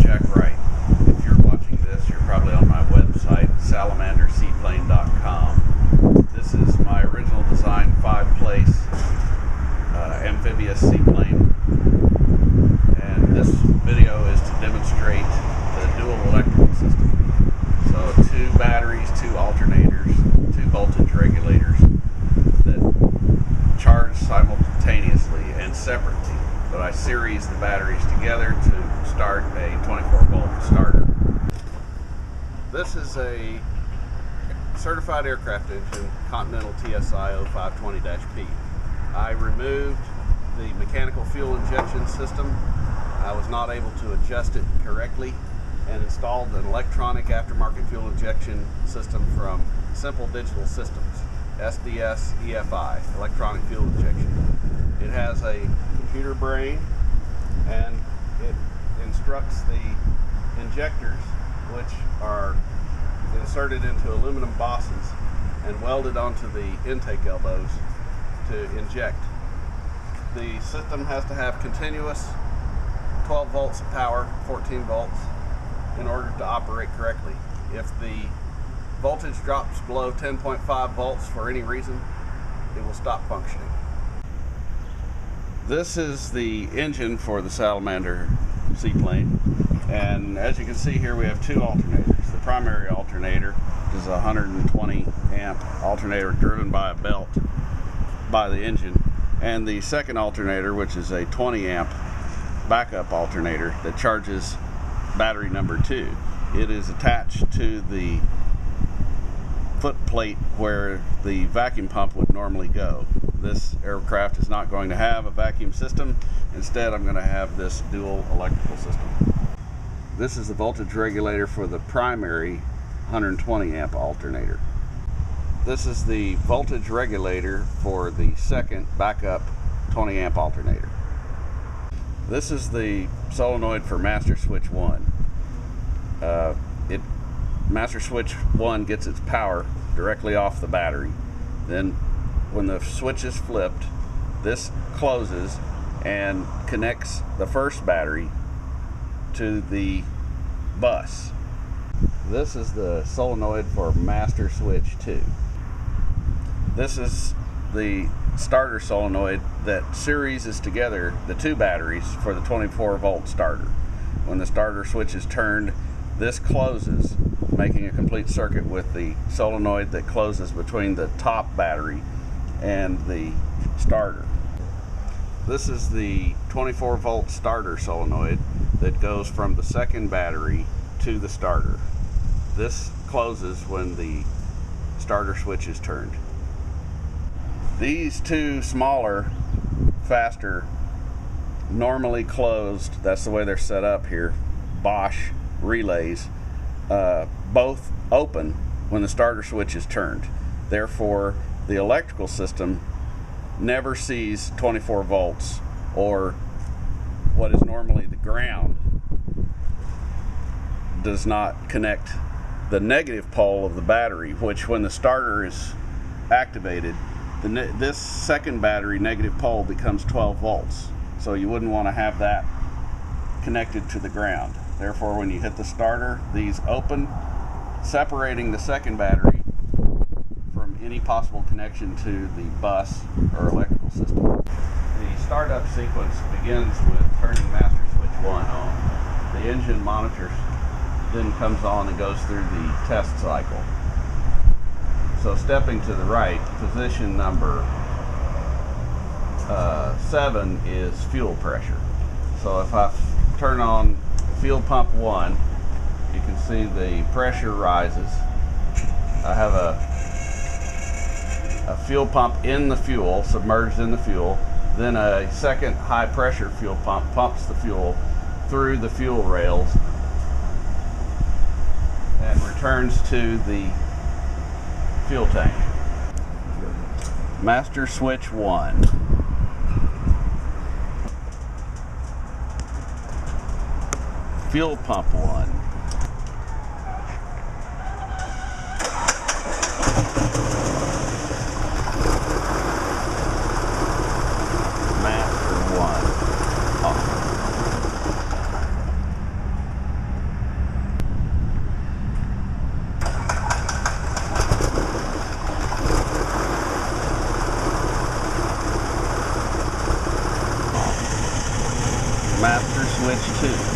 Jack Wright. If you're watching this, you're probably on my website, salamanderseaplane.com. This is my original design 5-place amphibious seaplane, and this video is to demonstrate the dual electrical system. So 2 batteries, 2 alternators, 2 voltage regulators that charge simultaneously and separately, but I series the batteries together to start a 24-volt starter. This is a certified aircraft engine, Continental TSI 0520-P. I removed the mechanical fuel injection system. I was not able to adjust it correctly and installed an electronic aftermarket fuel injection system from Simple Digital Systems, SDS EFI, electronic fuel injection. It has a computer brain and it instructs the injectors, which are inserted into aluminum bosses and welded onto the intake elbows to inject. The system has to have continuous 12 volts of power, 14 volts, in order to operate correctly. If the voltage drops below 10.5 volts for any reason, it will stop functioning. This is the engine for the Salamander seaplane, and as you can see here, we have 2 alternators. The primary alternator is a 120 amp alternator driven by a belt by the engine, and the second alternator, which is a 20 amp backup alternator that charges battery number 2. It is attached to the foot plate where the vacuum pump would normally go. This aircraft is not going to have a vacuum system. Instead, I'm going to have this dual electrical system. This is the voltage regulator for the primary 120 amp alternator. This is the voltage regulator for the second backup 20 amp alternator. This is the solenoid for master switch 1. Master switch 1 gets its power directly off the battery. Then when the switch is flipped, this closes and connects the first battery to the bus. This is the solenoid for master switch 2. This is the starter solenoid that series together the 2 batteries for the 24-volt starter. When the starter switch is turned, this closes, making a complete circuit with the solenoid that closes between the top battery and the starter. This is the 24-volt starter solenoid that goes from the second battery to the starter. This closes when the starter switch is turned. These 2 smaller, faster, normally closed, that's the way they're set up here, Bosch relays, both open when the starter switch is turned. Therefore, the electrical system never sees 24 volts, or what is normally the ground does not connect the negative pole of the battery, which when the starter is activated, this second battery negative pole becomes 12 volts. So you wouldn't want to have that connected to the ground. Therefore, when you hit the starter, these open, separating the second battery from any possible connection to the bus or electrical system. The startup sequence begins with turning master switch 1 on. The engine monitor then comes on and goes through the test cycle. So stepping to the right, position number 7 is fuel pressure. So if I turn on fuel pump 1, you can see the pressure rises. I have a fuel pump in the fuel, submerged in the fuel. Then a second high pressure fuel pump pumps the fuel through the fuel rails and returns to the fuel tank. Master switch 1. Fuel pump 1. Master 1. Off. too.